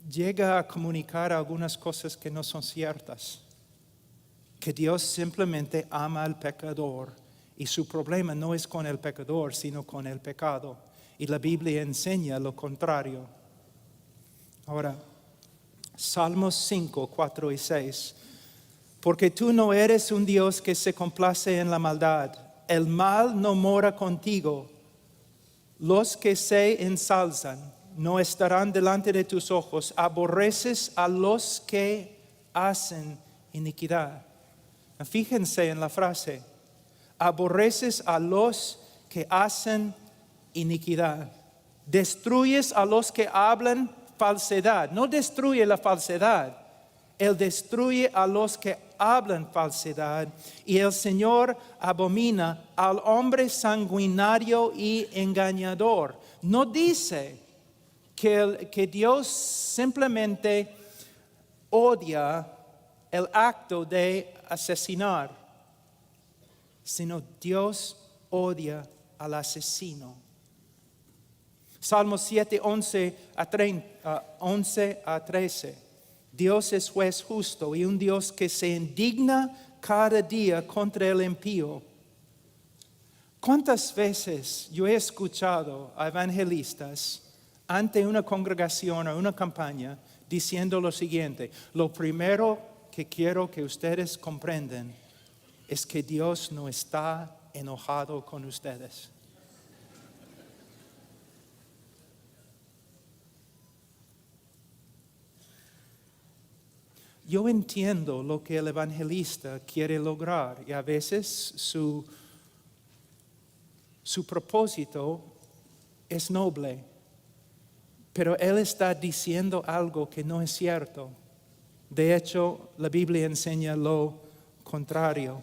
llega a comunicar algunas cosas que no son ciertas. que Dios simplemente ama al pecador y su problema no es con el pecador, sino con el pecado. Y la Biblia enseña lo contrario. Ahora, Salmos 5, 4 y 6. Porque tú no eres un Dios que se complace en la maldad. El mal no mora contigo. Los que se ensalzan no estarán delante de tus ojos. Aborreces a los que hacen iniquidad. Fíjense en la frase. Aborreces a los que hacen iniquidad. Destruyes a los que hablan falsedad. No destruye la falsedad. Él destruye a los que hablan falsedad. Y el Señor abomina al hombre sanguinario y engañador. No dice que Dios simplemente odia el acto de asesinar, sino Dios odia al asesino. Salmos 7, 11 a 13. Dios es juez justo y un Dios que se indigna cada día contra el impío. ¿Cuántas veces yo he escuchado a evangelistas ante una congregación o una campaña diciendo lo siguiente? Lo primero que quiero que ustedes comprendan es que Dios no está enojado con ustedes. Yo entiendo lo que el evangelista quiere lograr y a veces su propósito es noble, pero él está diciendo algo que no es cierto. De hecho, la Biblia enseña lo contrario.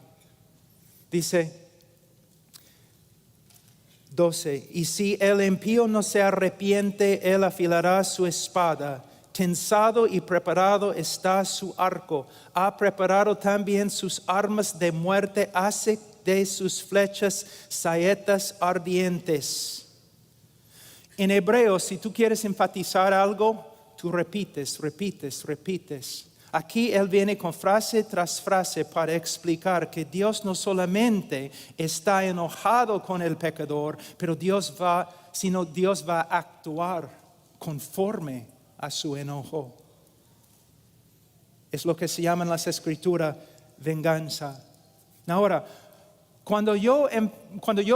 Dice 12, y si el impío no se arrepiente, él afilará su espada. Tensado y preparado está su arco. Ha preparado también sus armas de muerte. Hace de sus flechas saetas ardientes. En hebreo, si tú quieres enfatizar algo, tú repites. Aquí él viene con frase tras frase para explicar que Dios no solamente está enojado con el pecador, pero Dios va a actuar conforme a su enojo. Es lo que se llama en las escrituras venganza. Ahora, cuando yo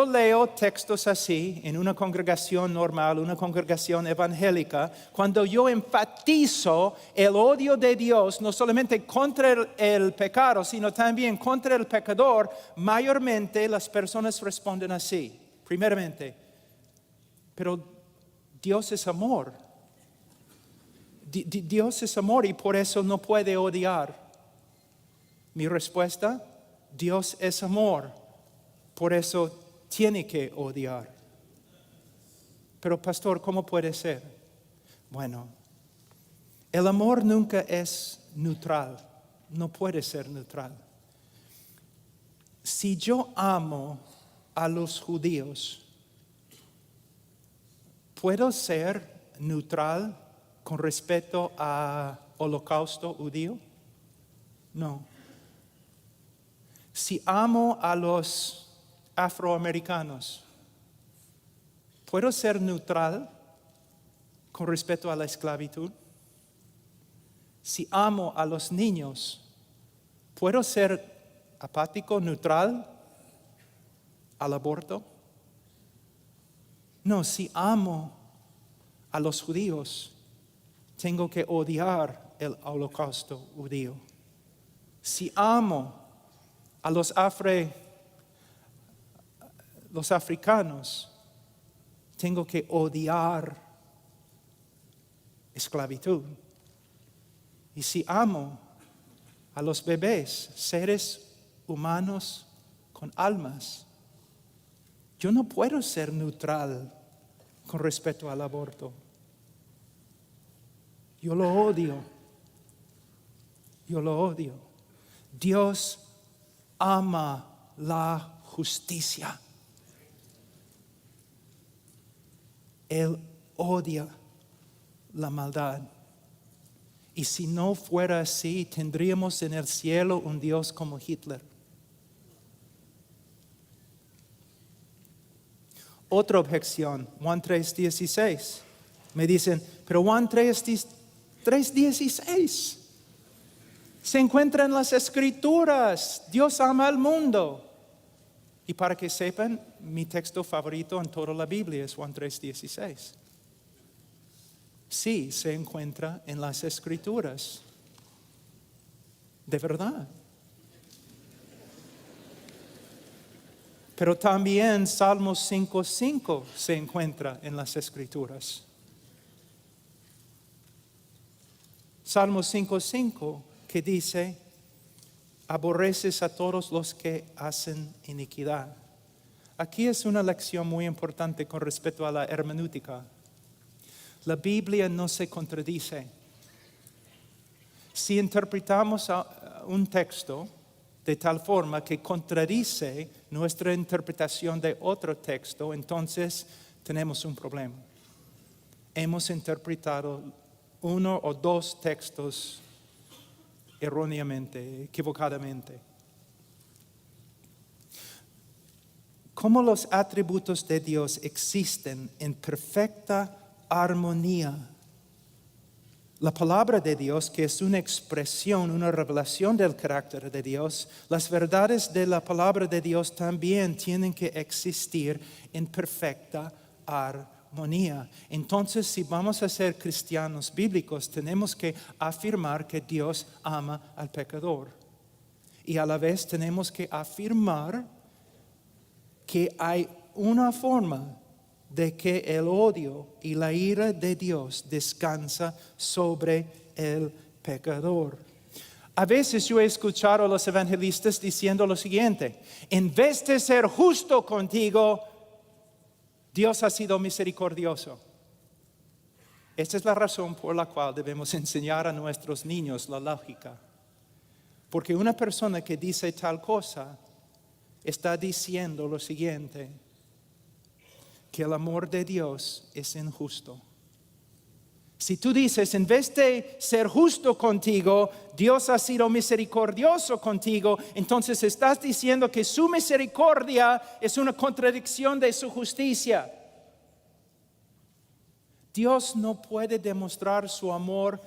leo textos así en una congregación normal, una congregación evangélica, cuando yo enfatizo el odio de Dios no solamente contra el pecado, sino también contra el pecador, mayormente las personas responden así. Primeramente, pero Dios es amor. Dios es amor y por eso no puede odiar. Mi respuesta, Dios es amor, por eso tiene que odiar. Pero pastor, ¿cómo puede ser? Bueno, el amor nunca es neutral, no puede ser neutral. Si yo amo a los judíos, ¿puedo ser neutral con respecto al holocausto judío? No. Si amo a los afroamericanos, ¿puedo ser neutral con respecto a la esclavitud? Si amo a los niños, ¿puedo ser apático, neutral al aborto? No, si amo a los judíos, tengo que odiar el holocausto judío. Si amo a los africanos, tengo que odiar esclavitud. Y si amo a los bebés, seres humanos con almas, yo no puedo ser neutral con respecto al aborto. Yo lo odio. Dios ama la justicia. Él odia la maldad. Y si no fuera así, tendríamos en el cielo un Dios como Hitler. Otra objeción, Juan 3:16. Me dicen, pero Juan 3:16 se encuentra en las Escrituras. Dios ama al mundo. Y para que sepan, mi texto favorito en toda la Biblia es Juan 3:16. Sí, se encuentra en las Escrituras. De verdad. Pero también Salmos 5:5 se encuentra en las Escrituras. Salmos 5:5 que dice, aborreces a todos los que hacen iniquidad. Aquí es una lección muy importante con respecto a la hermenéutica. La Biblia no se contradice. Si interpretamos un texto de tal forma que contradice nuestra interpretación de otro texto, entonces tenemos un problema. Hemos interpretado uno o dos textos erróneamente, equivocadamente. Cómo los atributos de Dios existen en perfecta armonía. La palabra de Dios, que es una expresión, una revelación del carácter de Dios, las verdades de la palabra de Dios también tienen que existir en perfecta armonía. Entonces, si vamos a ser cristianos bíblicos, tenemos que afirmar que Dios ama al pecador. Y a la vez tenemos que afirmar que hay una forma de que el odio y la ira de Dios descansa sobre el pecador. A veces yo he escuchado a los evangelistas diciendo lo siguiente: en vez de ser justo contigo, Dios ha sido misericordioso. Esta es la razón por la cual debemos enseñar a nuestros niños la lógica. Porque una persona que dice tal cosa está diciendo lo siguiente: que el amor de Dios es injusto. Si tú dices, en vez de ser justo contigo, Dios ha sido misericordioso contigo, entonces estás diciendo que su misericordia es una contradicción de su justicia. Dios no puede demostrar su amor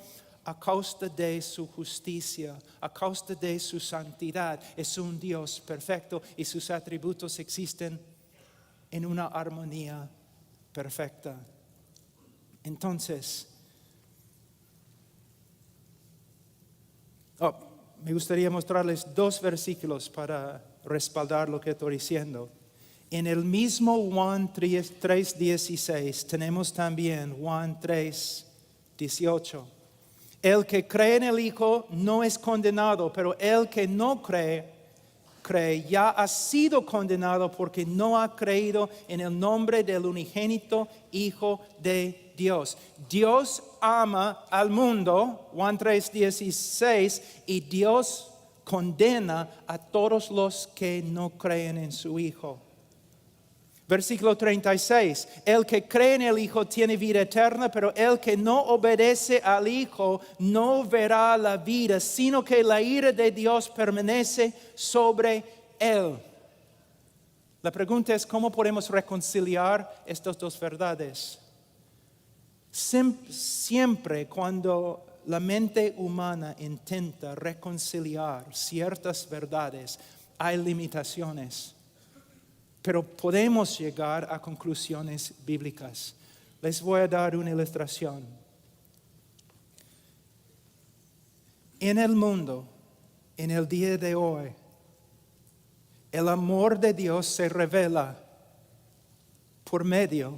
a causa de su justicia, a causa de su santidad. Es un Dios perfecto y sus atributos existen en una armonía perfecta. Entonces, me gustaría mostrarles dos versículos para respaldar lo que estoy diciendo. En el mismo Juan 3:16 tenemos también Juan 3:18. El que cree en el Hijo no es condenado, pero el que no cree ya ha sido condenado porque no ha creído en el nombre del unigénito Hijo de Dios. Dios ama al mundo, Juan 3:16, y Dios condena a todos los que no creen en su Hijo. Versículo 36, el que cree en el Hijo tiene vida eterna, pero el que no obedece al Hijo no verá la vida, sino que la ira de Dios permanece sobre él. La pregunta es, ¿cómo podemos reconciliar estas dos verdades? Siempre cuando la mente humana intenta reconciliar ciertas verdades, hay limitaciones. Pero podemos llegar a conclusiones bíblicas. Les voy a dar una ilustración. En el mundo, en el día de hoy, el amor de Dios se revela por medio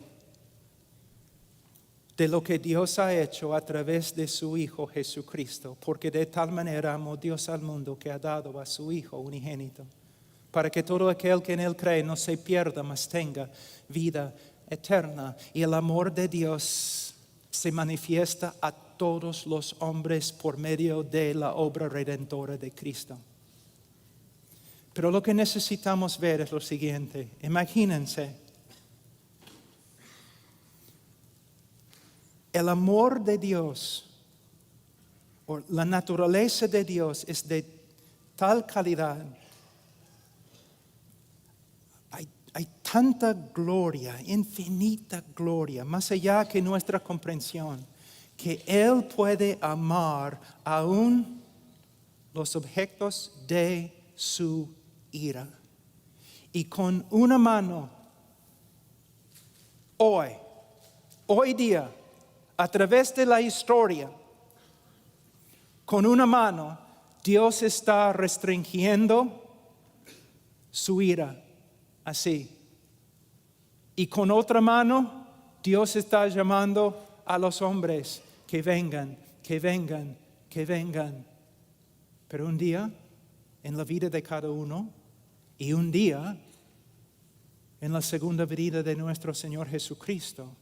de lo que Dios ha hecho a través de su Hijo Jesucristo. Porque de tal manera amó Dios al mundo que ha dado a su Hijo unigénito, para que todo aquel que en él cree no se pierda, mas tenga vida eterna. Y el amor de Dios se manifiesta a todos los hombres por medio de la obra redentora de Cristo. Pero lo que necesitamos ver es lo siguiente. Imagínense, el amor de Dios o la naturaleza de Dios es de tal calidad. Hay tanta gloria, infinita gloria, más allá que nuestra comprensión, que Él puede amar aún los objetos de su ira. Y con una mano, hoy día, a través de la historia, con una mano, Dios está restringiendo su ira, así. Y con otra mano, Dios está llamando a los hombres que vengan, que vengan, que vengan. Pero un día, en la vida de cada uno, y un día, en la segunda venida de nuestro Señor Jesucristo,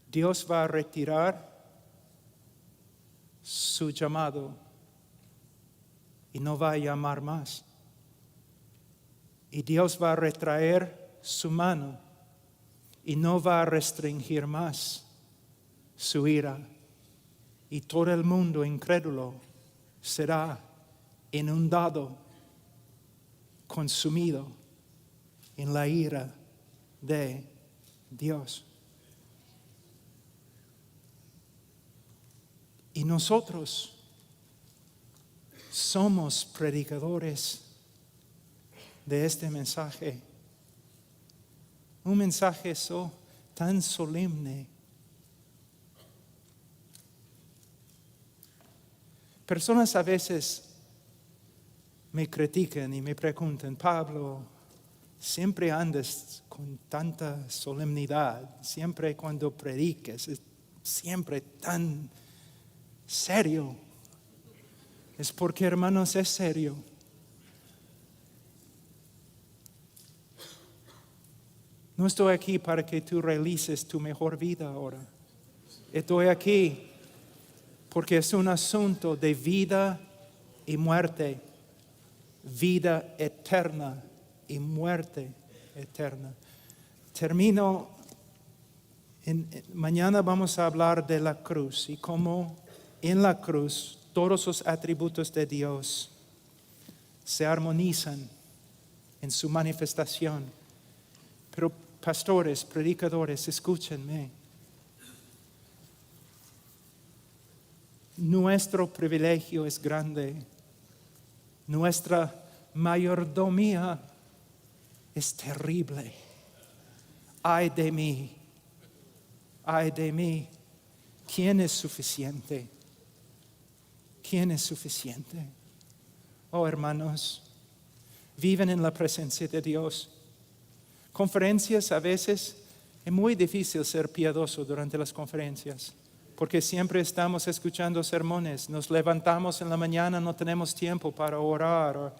Dios va a retirar su llamado y no va a llamar más. Y Dios va a retraer su mano y no va a restringir más su ira. Y todo el mundo incrédulo será inundado, consumido en la ira de Dios. Y nosotros somos predicadores de este mensaje. Un mensaje tan solemne. Personas a veces me critican y me preguntan, Pablo, siempre andas con tanta solemnidad, siempre cuando prediques, es siempre tan serio. Es porque, hermanos, es serio. No estoy aquí para que tú realices tu mejor vida ahora. Estoy aquí porque es un asunto de vida y muerte, vida eterna y muerte eterna. Termino. Mañana vamos a hablar de la cruz y cómo en la cruz todos los atributos de Dios se armonizan en su manifestación. Pero pastores, predicadores, escúchenme. Nuestro privilegio es grande. Nuestra mayordomía es terrible. Ay de mí. Ay de mí. ¿Quién es suficiente? ¿Quién es suficiente? Oh, hermanos, viven en la presencia de Dios. Conferencias a veces es muy difícil ser piadoso durante las conferencias, porque siempre estamos escuchando sermones. Nos levantamos en la mañana, no tenemos tiempo para orar o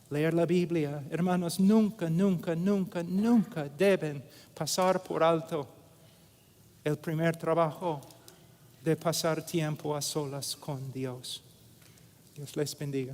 leer la Biblia. Hermanos, nunca deben pasar por alto el primer trabajo de pasar tiempo a solas con Dios. Dios les bendiga.